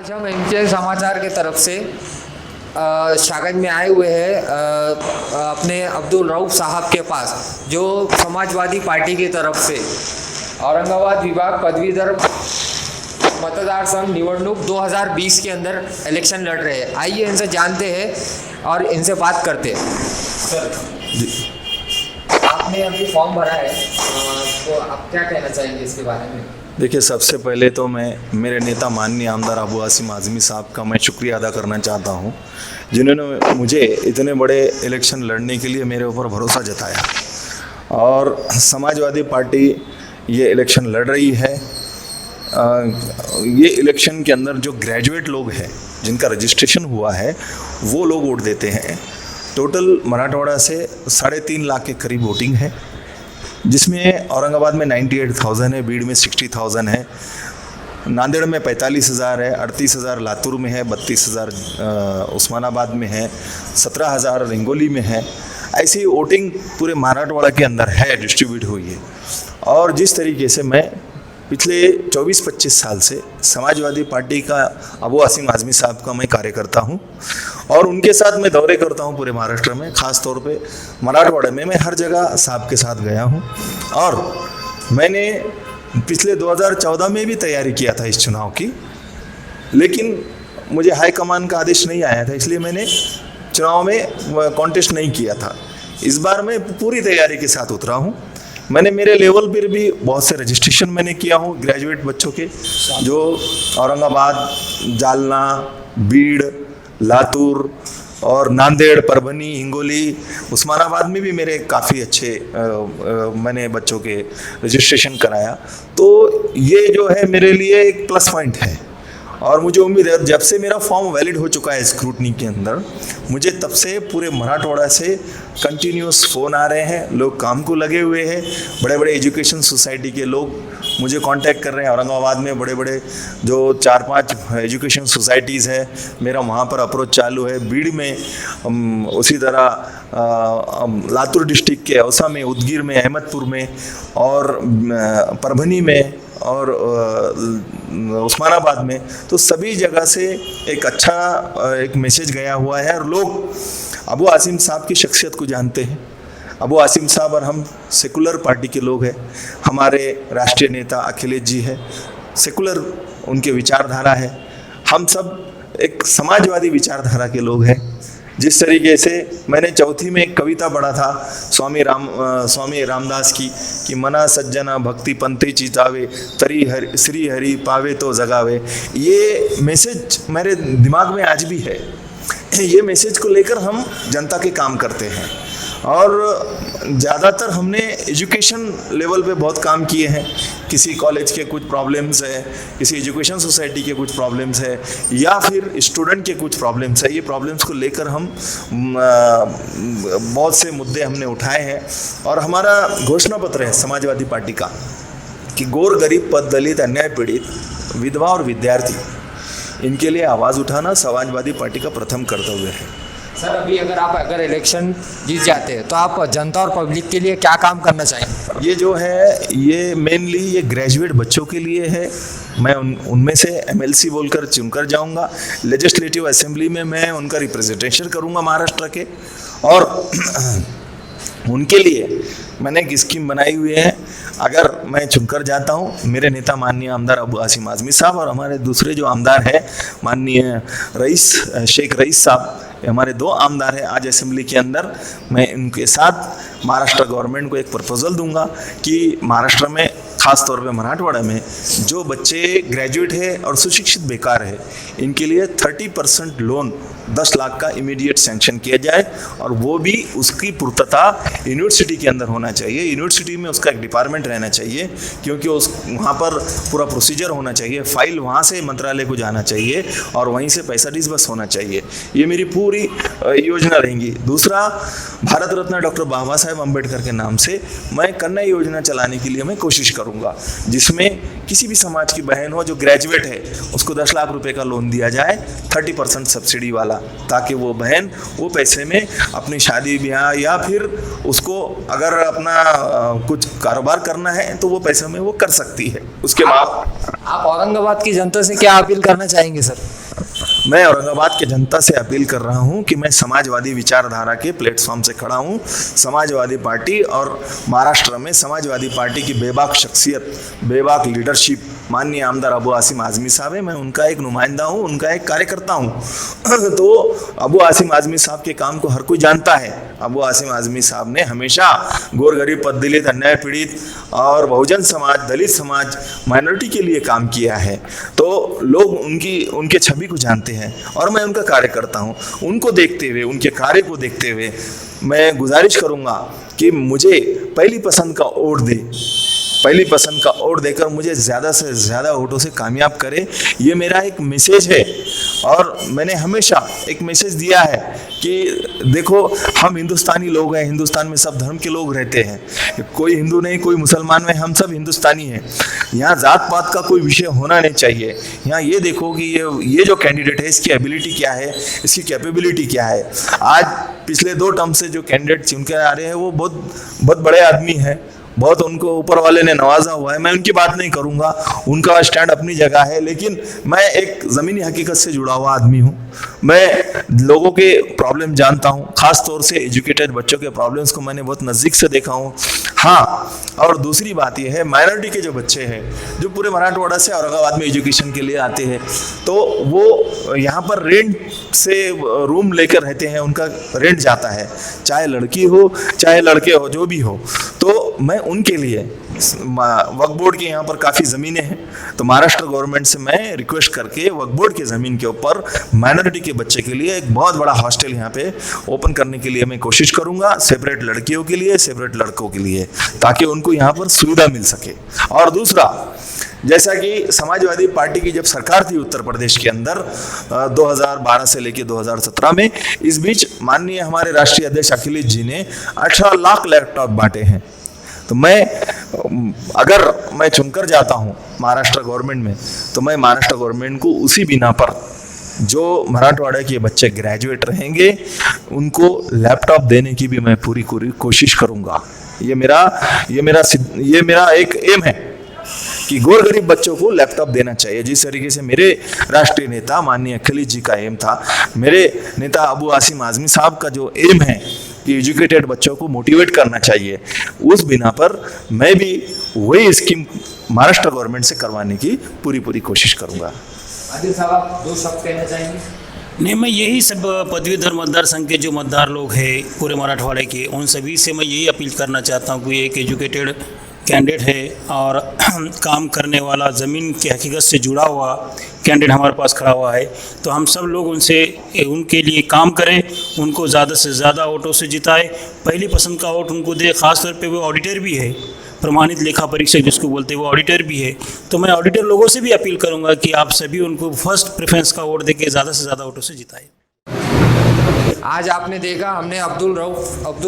आज हम एमकेएल समाचार के तरफ से शागंज में आए हुए हैं अपने अब्दुल रऊफ साहब के पास, जो समाजवादी पार्टी की तरफ से औरंगाबाद विभाग पदवीधर मतदार संघ निवडणूक 2020 के अंदर इलेक्शन लड़ रहे हैं। आइए इनसे जानते हैं और इनसे बात करते हैं। सर, आपने अभी फॉर्म भरा है, तो आप क्या कहना चाहेंगे इसके बारे में? देखिए, सबसे पहले तो मैं मेरे नेता माननीय आमदार अबू आसिम आज़मी साहब का मैं शुक्रिया अदा करना चाहता हूं, जिन्होंने मुझे इतने बड़े इलेक्शन लड़ने के लिए मेरे ऊपर भरोसा जताया। और समाजवादी पार्टी ये इलेक्शन लड़ रही है। ये इलेक्शन के अंदर जो ग्रेजुएट लोग हैं, जिनका रजिस्ट्रेशन हुआ है, वो लोग वोट देते हैं। टोटल मराठवाड़ा से 3.5 लाख के करीब वोटिंग है, जिसमें औरंगाबाद में 98,000 है, बीड़ में 60,000 है, नांदेड़ में 45,000 है, 38,000 लातूर में है, 32,000 उस्मानाबाद में है, 17,000 हिंगोली में है। ऐसी वोटिंग पूरे मराठवाड़ा के अंदर है, डिस्ट्रीब्यूट हुई है। और जिस तरीके से मैं पिछले 24-25 साल से समाजवादी पार्टी का अबू आसिम आज़मी साहब का मैं कार्यकर्ता हूं, और उनके साथ मैं दौरे करता हूं पूरे महाराष्ट्र में, ख़ास तौर पे मराठवाड़ा में मैं हर जगह साहब के साथ गया हूं। और मैंने पिछले 2014 में भी तैयारी किया था इस चुनाव की, लेकिन मुझे हाईकमान का आदेश नहीं आया था, इसलिए मैंने चुनाव में कॉन्टेस्ट नहीं किया था। इस बार मैं पूरी तैयारी के साथ उतरा हूँ। मैंने मेरे लेवल पर भी बहुत से रजिस्ट्रेशन मैंने किया हूँ ग्रेजुएट बच्चों के, जो औरंगाबाद, जालना, बीड़, लातूर और नांदेड़, परभनी, हिंगोली, उस्मानाबाद में भी मेरे काफ़ी अच्छे मैंने बच्चों के रजिस्ट्रेशन कराया। तो ये जो है मेरे लिए एक प्लस पॉइंट है, और मुझे उम्मीद है जब से मेरा फॉर्म वैलिड हो चुका है स्क्रूटनी के अंदर, मुझे तब से पूरे मराठवाड़ा से कंटिन्यूस फ़ोन आ रहे हैं, लोग काम को लगे हुए हैं। बड़े बड़े एजुकेशन सोसाइटी के लोग मुझे कांटेक्ट कर रहे हैं। औरंगाबाद में बड़े बड़े जो 4-5 एजुकेशन सोसाइटीज़ है, मेरा वहाँ पर अप्रोच चालू है। बीड़ में उसी तरह लातूर डिस्ट्रिक्ट के औसा में, उदगीर में, अहमदपुर में, और परभनी में, और उस्मानाबाद में, तो सभी जगह से एक अच्छा एक मैसेज गया हुआ है। और लोग अबू आसिम साहब की शख्सियत को जानते हैं। अबू आसिम साहब और हम सेकुलर पार्टी के लोग हैं। हमारे राष्ट्रीय नेता अखिलेश जी है, सेकुलर उनके विचारधारा है। हम सब एक समाजवादी विचारधारा के लोग हैं। जिस तरीके से मैंने चौथी में एक कविता पढ़ा था स्वामी रामदास की, कि मना सज्जना भक्ति पंथी चितावे, तरी हरि श्री हरि पावे तो जगावे। ये मैसेज मेरे दिमाग में आज भी है। ये मैसेज को लेकर हम जनता के काम करते हैं, और ज़्यादातर हमने एजुकेशन लेवल पे बहुत काम किए हैं। किसी कॉलेज के कुछ प्रॉब्लम्स है, किसी एजुकेशन सोसाइटी के कुछ प्रॉब्लम्स है, या फिर स्टूडेंट के कुछ प्रॉब्लम्स है। ये प्रॉब्लम्स को लेकर हम बहुत से मुद्दे हमने उठाए हैं। और हमारा घोषणा पत्र है समाजवादी पार्टी का कि गोर गरीब पद दलित अन्याय पीड़ित विधवा और विद्यार्थी, इनके लिए आवाज़ उठाना समाजवादी पार्टी का प्रथम कर्तव्य है। सर, अभी अगर इलेक्शन जीत जाते हैं तो आप जनता और पब्लिक के लिए क्या काम करना चाहेंगे? ये जो है, ये मेनली ये ग्रेजुएट बच्चों के लिए है। मैं उनमें से एमएलसी बोलकर चुनकर जाऊंगा। लेजिस्लेटिव असेंबली में मैं उनका रिप्रेजेंटेशन करूंगा महाराष्ट्र के, और उनके लिए मैंने एक स्कीम बनाई हुई है। अगर मैं चुनकर जाता हूँ, मेरे नेता माननीय आमदार अबू आसिम आज़मी साहब और हमारे दूसरे जो आमदार हैं माननीय शेख रईस साहब, हमारे 2 आमदार हैं आज असेंबली के अंदर, मैं उनके साथ महाराष्ट्र गवर्नमेंट को एक प्रपोजल दूंगा कि महाराष्ट्र में, ख़ास तौर पे मराठवाड़ा में, जो बच्चे ग्रेजुएट है और सुशिक्षित बेकार है, इनके लिए 30% लोन 10 लाख का इमीडिएट सैंक्शन किया जाए। और वो भी उसकी पूर्तता यूनिवर्सिटी के अंदर होना चाहिए। यूनिवर्सिटी में उसका एक डिपार्टमेंट रहना चाहिए, क्योंकि वहाँ पर पूरा प्रोसीजर होना चाहिए, फाइल वहाँ से मंत्रालय को जाना चाहिए, और वहीं से पैसा डिसबर्स होना चाहिए। ये मेरी पूरी योजना रहेंगी। दूसरा, भारत रत्न डॉक्टर बाबा साहेब अम्बेडकर के नाम से मैं कन्या योजना चलाने के लिए मैं कोशिश करूँगा, जिसमें किसी भी समाज की बहन हो जो ग्रेजुएट है, उसको 10 लाख रुपए का लोन दिया जाए, 30% सब्सिडी वाला। ताकि वो बहन वो पैसे में अपनी शादी ब्याह या फिर उसको अगर अपना कुछ कारोबार करना है तो वो पैसे में वो कर सकती है। उसके बाद आप औरंगाबाद की जनता से क्या अपील करना चाहेंगे सर? मैं औरंगाबाद के जनता से अपील कर रहा हूं कि मैं समाजवादी विचारधारा के प्लेटफॉर्म से खड़ा हूं। समाजवादी पार्टी और महाराष्ट्र में समाजवादी पार्टी की बेबाक शख्सियत, बेबाक लीडरशिप माननीय आमदार अबू आसिम आज़मी साहब है। मैं उनका एक नुमाइंदा हूं, उनका एक कार्यकर्ता हूं। तो अबू आसिम आज़मी साहब के काम को हर कोई जानता है। अबू आसिम आज़मी साहब ने हमेशा गोर गरीब पददलित अन्याय पीड़ित और बहुजन समाज, दलित समाज, माइनॉरिटी के लिए काम किया है। तो लोग उनके छवि को जानते हैं और मैं उनका कार्यकर्ता हूं। उनको देखते हुए, उनके कार्य को देखते हुए मैं गुजारिश करूंगा कि मुझे पहली पसंद का वोट दे, पहली पसंद का वोट देकर मुझे ज़्यादा से ज़्यादा वोटों से कामयाब करे। ये मेरा एक मैसेज है और मैंने हमेशा एक मैसेज दिया है कि देखो हम हिंदुस्तानी लोग हैं, हिंदुस्तान में सब धर्म के लोग रहते हैं, कोई हिंदू नहीं, कोई मुसलमान नहीं, हम सब हिंदुस्तानी हैं। यहाँ जात पात का कोई विषय होना नहीं चाहिए। यहाँ ये देखो कि ये जो कैंडिडेट है इसकी एबिलिटी क्या है, इसकी कैपेबिलिटी क्या है। आज पिछले 2 टर्म से जो कैंडिडेट चुन के आ रहे हैं वो बहुत बड़े आदमी हैं, बहुत उनको ऊपर वाले ने नवाजा हुआ है। मैं उनकी बात नहीं करूंगा, उनका स्टैंड अपनी जगह है, लेकिन मैं एक ज़मीनी हकीकत से जुड़ा हुआ आदमी हूं। मैं लोगों के प्रॉब्लम जानता हूं, खास तौर से एजुकेटेड बच्चों के प्रॉब्लम्स को मैंने बहुत नज़दीक से देखा हूं। हाँ, और दूसरी बात यह है, माइनॉरिटी के जो बच्चे हैं जो पूरे मराठवाड़ा से औरंगाबाद में एजुकेशन के लिए आते हैं, तो वो यहाँ पर रेंट से रूम लेकर रहते हैं, उनका रेंट जाता है, चाहे लड़की हो चाहे लड़के हो, जो भी हो। तो मैं उनके लिए वक्फ बोर्ड के यहाँ पर काफ़ी ज़मीनें हैं, तो महाराष्ट्र गवर्नमेंट से मैं रिक्वेस्ट करके वक्फ बोर्ड के ज़मीन के ऊपर माइनॉरिटी के बच्चे के लिए एक बहुत बड़ा हॉस्टल यहाँ पे ओपन करने के लिए मैं कोशिश करूँगा, सेपरेट लड़कियों के लिए, सेपरेट लड़कों के लिए, ताकि उनको यहाँ पर सुविधा मिल सके। और दूसरा, जैसा कि समाजवादी पार्टी की जब सरकार थी उत्तर प्रदेश के अंदर 2012 से लेकर 2017 में, इस बीच माननीय हमारे राष्ट्रीय अध्यक्ष अखिलेश जी ने 18 लाख लैपटॉप बांटे हैं। तो अगर मैं चुनकर जाता हूं महाराष्ट्र गवर्नमेंट में, तो मैं महाराष्ट्र गवर्नमेंट को उसी बिना पर जो मराठवाड़ा के बच्चे ग्रेजुएट रहेंगे उनको लैपटॉप देने की भी मैं पूरी कोशिश करूंगा। ये मेरा एक एम है कि गोर गरीब बच्चों को लैपटॉप देना चाहिए। जिस तरीके से मेरे राष्ट्रीय नेता माननीय अखिलेश जी का एम था, मेरे नेता अबू आसिम आज़मी साहब का जो एम है कि एजुकेटेड बच्चों को मोटिवेट करना चाहिए, उस बिना पर मैं भी वही स्कीम महाराष्ट्र गवर्नमेंट से करवाने की पूरी कोशिश करूंगा। आदिल साहब, आप 2 शब्द कहना चाहेंगे? नहीं, मैं यही सब पदवीधर मतदार संघ के जो मतदार लोग हैं पूरे मराठवाड़े के, उन सभी से मैं यही अपील करना चाहता हूँ कि एक एजुकेटेड कैंडिडेट है और काम करने वाला, ज़मीन की हकीकत से जुड़ा हुआ कैंडिडेट हमारे पास खड़ा हुआ है, तो हम सब लोग उनके लिए काम करें, उनको ज़्यादा से ज़्यादा वोटों से जिताए, पहली पसंद का वोट उनको दे। ख़ासतौर पे वो ऑडिटर भी है, प्रमाणित लेखा परीक्षक जिसको बोलते हैं, वो ऑडिटर भी है। तो मैं ऑडिटर लोगों से भी अपील करूंगा कि आप सभी उनको फर्स्ट प्रेफरेंस का वोट देके ज़्यादा से ज़्यादा वोटों से जिताएं। आज आपने देखा, हमने अब्दुल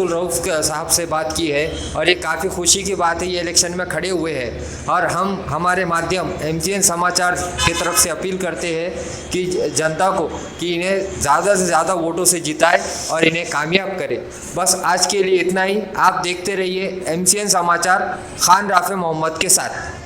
रऊफ साहब से बात की है और ये काफ़ी खुशी की बात है, ये इलेक्शन में खड़े हुए हैं और हम हमारे माध्यम MCN समाचार की तरफ से अपील करते हैं कि जनता को कि इन्हें ज़्यादा से ज़्यादा वोटों से जिताए और इन्हें कामयाब करे। बस आज के लिए इतना ही। आप देखते रहिए MCN समाचार खान राफे मोहम्मद के साथ।